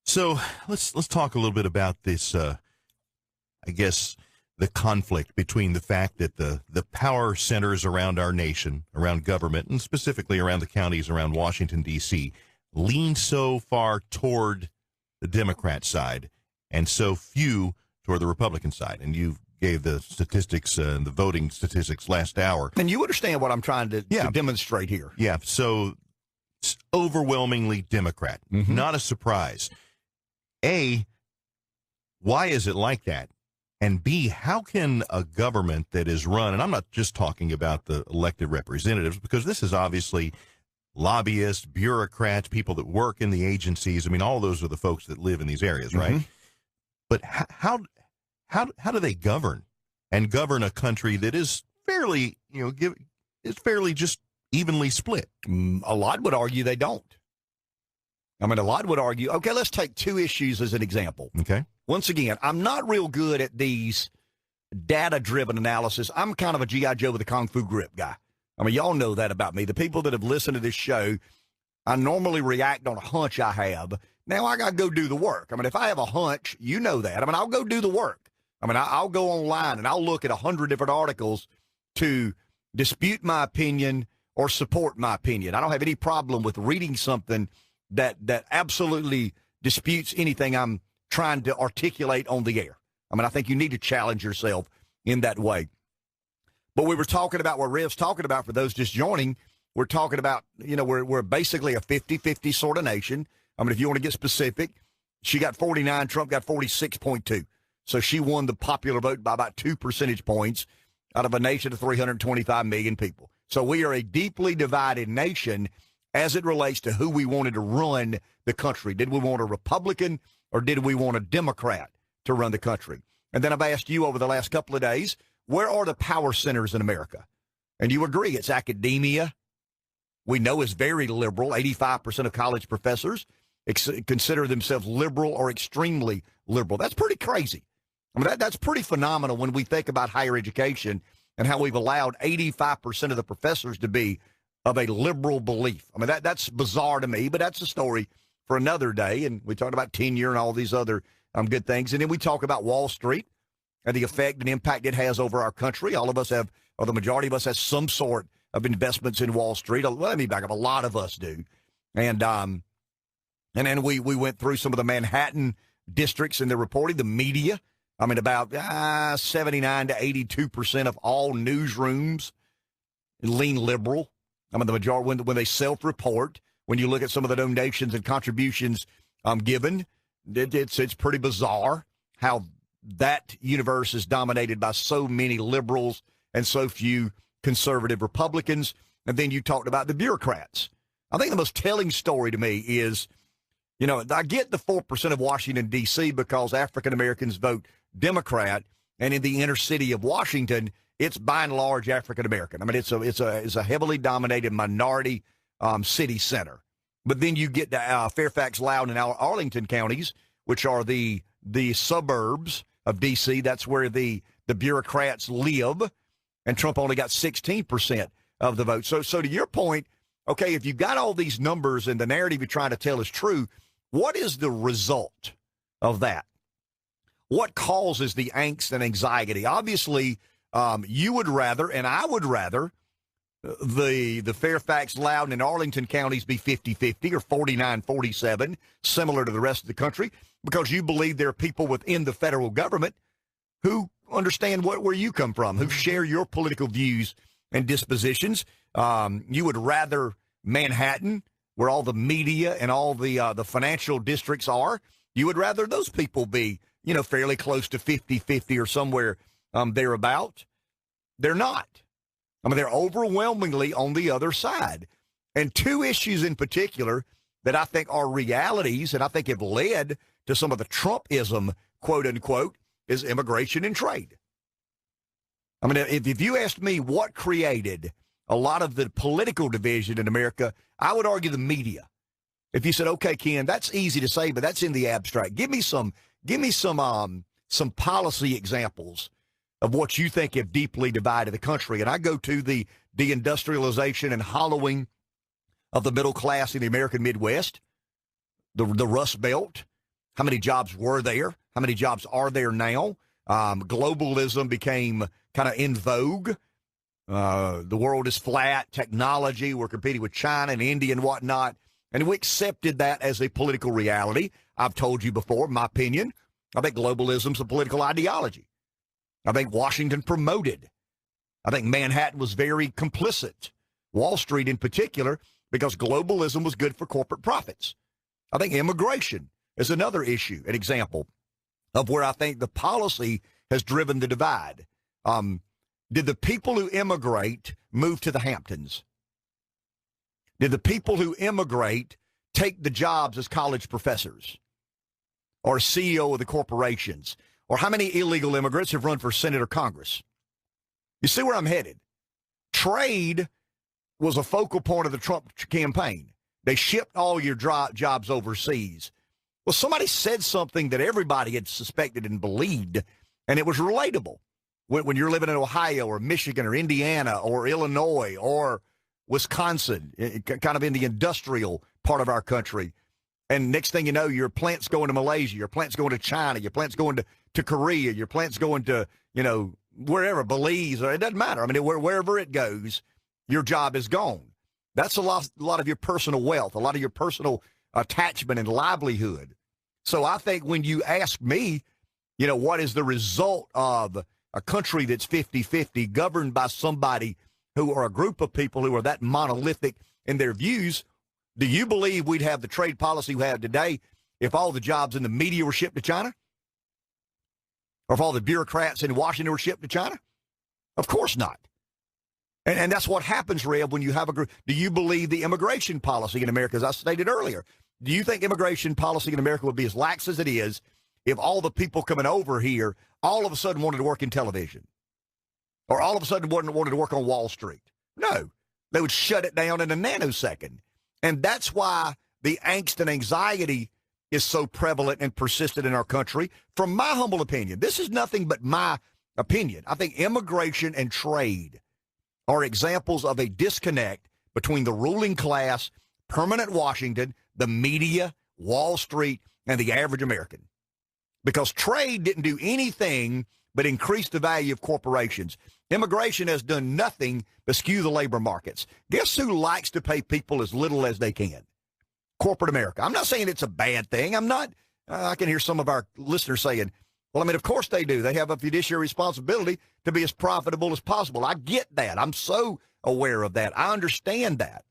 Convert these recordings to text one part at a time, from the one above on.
So let's talk a little bit about this. I guess the conflict between the fact that the power centers around our nation, around government, and specifically around the counties around Washington D.C., lean so far toward the Democrat side, and so few toward the Republican side. And you gave the statistics and the voting statistics last hour. And you understand what I'm trying to demonstrate here. Yeah. So it's overwhelmingly Democrat. Mm-hmm. Not a surprise. A, why is it like that? And B, how can a government that is run, and I'm not just talking about the elected representatives, because this is obviously lobbyists, bureaucrats, people that work in the agencies. I mean, all those are the folks that live in these areas, right? Mm-hmm. But how do they govern and govern a country that is fairly, is fairly just evenly split? A lot would argue they don't. I mean, a lot would argue, okay, let's take two issues as an example. Okay. Once again, I'm not real good at these data-driven analysis. I'm kind of a G.I. Joe with a Kung Fu grip guy. I mean, y'all know that about me. The people that have listened to this show, I normally react on a hunch I have. Now I got to go do the work. I mean, if I have a hunch, you know that. I mean, I'll go do the work. I mean, I'll go online and I'll look at 100 different articles to dispute my opinion or support my opinion. I don't have any problem with reading something that absolutely disputes anything I'm trying to articulate on the air. I mean, I think you need to challenge yourself in that way. But we were talking about what Rev's talking about for those just joining. We're talking about, we're basically a 50-50 sort of nation. I mean, if you want to get specific, she got 49, Trump got 46.2. So she won the popular vote by about 2 percentage points out of a nation of 325 million people. So we are a deeply divided nation as it relates to who we wanted to run the country. Did we want a Republican or did we want a Democrat to run the country? And then I've asked you over the last couple of days, where are the power centers in America? And you agree it's academia. We know is very liberal. 85% of college professors consider themselves liberal or extremely liberal. That's pretty crazy. I mean, that's pretty phenomenal when we think about higher education and how we've allowed 85% of the professors to be of a liberal belief. I mean, that's bizarre to me, but that's a story for another day. And we talked about tenure and all these other good things. And then we talk about Wall Street and the effect and impact it has over our country. All of us have, or the majority of us has some sort of investments in Wall Street. Well, let me back up. A lot of us do. And then we went through some of the Manhattan districts and the reporting, the media. I mean, about 79 to 82% of all newsrooms lean liberal. I mean, the majority, when they self-report, when you look at some of the donations and contributions given, it's pretty bizarre how that universe is dominated by so many liberals and so few conservative Republicans. And then you talked about the bureaucrats. I think the most telling story to me is, I get the 4% of Washington, D.C. because African-Americans vote Democrat, and in the inner city of Washington, it's by and large African-American. I mean, it's a heavily dominated minority city center. But then you get to Fairfax, Loudoun, and Arlington counties, which are the suburbs of D.C. That's where the bureaucrats live, and Trump only got 16% of the vote. So to your point, okay, if you've got all these numbers and the narrative you're trying to tell is true, what is the result of that? What causes the angst and anxiety? Obviously, you would rather, and I would rather, the Fairfax, Loudoun, and Arlington counties be 50-50 or 49-47, similar to the rest of the country, because you believe there are people within the federal government who understand where you come from, who share your political views and dispositions. You would rather Manhattan, where all the media and all the financial districts are, you would rather those people be, fairly close to 50-50 or somewhere thereabout. They're not. I mean, they're overwhelmingly on the other side. And two issues in particular that I think are realities and I think have led to some of the Trumpism, quote unquote, is immigration and trade. I mean, if you asked me what created a lot of the political division in America, I would argue the media. If you said, okay, Ken, that's easy to say, but that's in the abstract. Give me some policy examples of what you think have deeply divided the country. And I go to the deindustrialization and hollowing of the middle class in the American Midwest, the Rust Belt, How many jobs were there? How many jobs are there now? Globalism became kind of in vogue. The world is flat. Technology, we're competing with China and India and whatnot. And we accepted that as a political reality. I've told you before, my opinion, I think globalism's a political ideology. I think Washington promoted. I think Manhattan was very complicit. Wall Street in particular, because globalism was good for corporate profits. I think immigration is another issue, an example of where I think the policy has driven the divide. Did the people who immigrate move to the Hamptons? Did the people who immigrate take the jobs as college professors or CEO of the corporations? Or how many illegal immigrants have run for Senate or Congress? You see where I'm headed? Trade was a focal point of the Trump campaign. They shipped all your jobs overseas. Well, somebody said something that everybody had suspected and believed, and it was relatable. When you're living in Ohio or Michigan or Indiana or Illinois or Wisconsin, kind of in the industrial part of our country, and next thing you know, your plant's going to Malaysia, your plant's going to China, your plant's going to Korea, your plant's going to, wherever, Belize, or it doesn't matter. I mean, wherever it goes, your job is gone. That's a lot of your personal wealth, a lot of your personal attachment and livelihood. So I think when you ask me, what is the result of a country that's 50-50 governed by somebody who are a group of people who are that monolithic in their views, do you believe we'd have the trade policy we have today if all the jobs in the media were shipped to China? Or if all the bureaucrats in Washington were shipped to China? Of course not. And that's what happens, Rev, when you have a group. Do you believe the immigration policy in America, as I stated earlier? Do you think immigration policy in America would be as lax as it is if all the people coming over here all of a sudden wanted to work in television? Or all of a sudden wanted to work on Wall Street? No. They would shut it down in a nanosecond. And that's why the angst and anxiety is so prevalent and persistent in our country. From my humble opinion, this is nothing but my opinion. I think immigration and trade are examples of a disconnect between the ruling class, permanent Washington, the media, Wall Street, and the average American. Because trade didn't do anything but increase the value of corporations. Immigration has done nothing but skew the labor markets. Guess who likes to pay people as little as they can? Corporate America. I'm not saying it's a bad thing. I can hear some of our listeners saying, well, of course they do. They have a fiduciary responsibility to be as profitable as possible. I get that. I'm so aware of that. I understand that.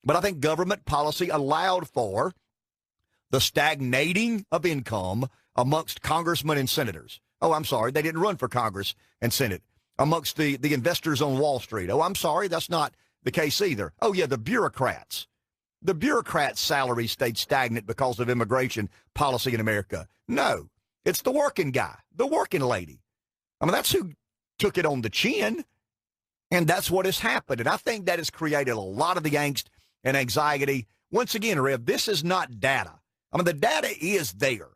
But I think government policy allowed for the stagnating of income amongst congressmen and senators. Oh, I'm sorry, they didn't run for Congress and Senate. Amongst the investors on Wall Street. Oh, I'm sorry, that's not the case either. Oh, yeah, the bureaucrats. The bureaucrats' salaries stayed stagnant because of immigration policy in America. No, it's the working guy, the working lady. That's who took it on the chin, and that's what has happened. And I think that has created a lot of the angst and anxiety. Once again, Rev, this is not data. The data is there.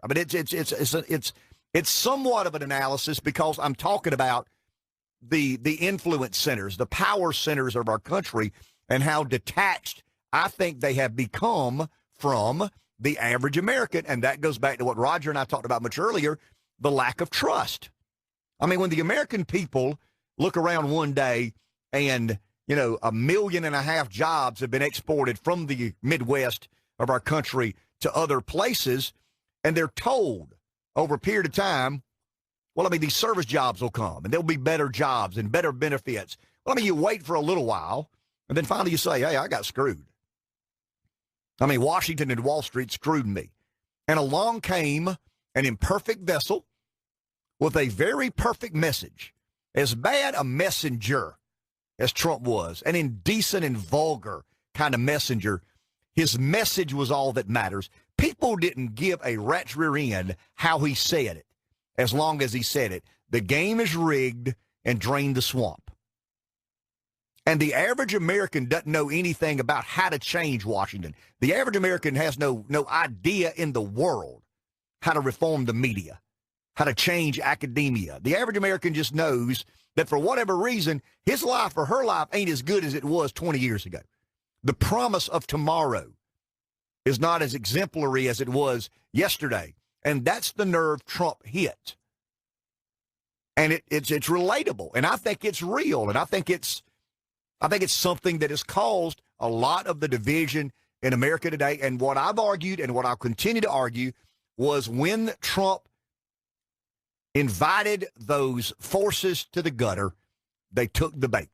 It's somewhat of an analysis because I'm talking about the influence centers, the power centers of our country, and how detached I think they have become from the average American. And that goes back to what Roger and I talked about much earlier, the lack of trust. When the American people look around one day and, 1.5 million jobs have been exported from the Midwest of our country to other places, and they're told over a period of time, well, these service jobs will come, and there'll be better jobs and better benefits. Well, you wait for a little while, and then finally you say, hey, I got screwed. Washington and Wall Street screwed me. And along came an imperfect vessel with a very perfect message. As bad a messenger as Trump was, an indecent and vulgar kind of messenger, his message was all that matters. People didn't give a rat's rear end how he said it, as long as he said it. The game is rigged and drain the swamp. And the average American doesn't know anything about how to change Washington. The average American has no idea in the world how to reform the media, how to change academia. The average American just knows that for whatever reason, his life or her life ain't as good as it was 20 years ago. The promise of tomorrow is not as exemplary as it was yesterday. And that's the nerve Trump hit. And it's relatable. And I think it's real. And I think it's something that has caused a lot of the division in America today. And what I've argued and what I'll continue to argue was when Trump invited those forces to the gutter, they took the bait.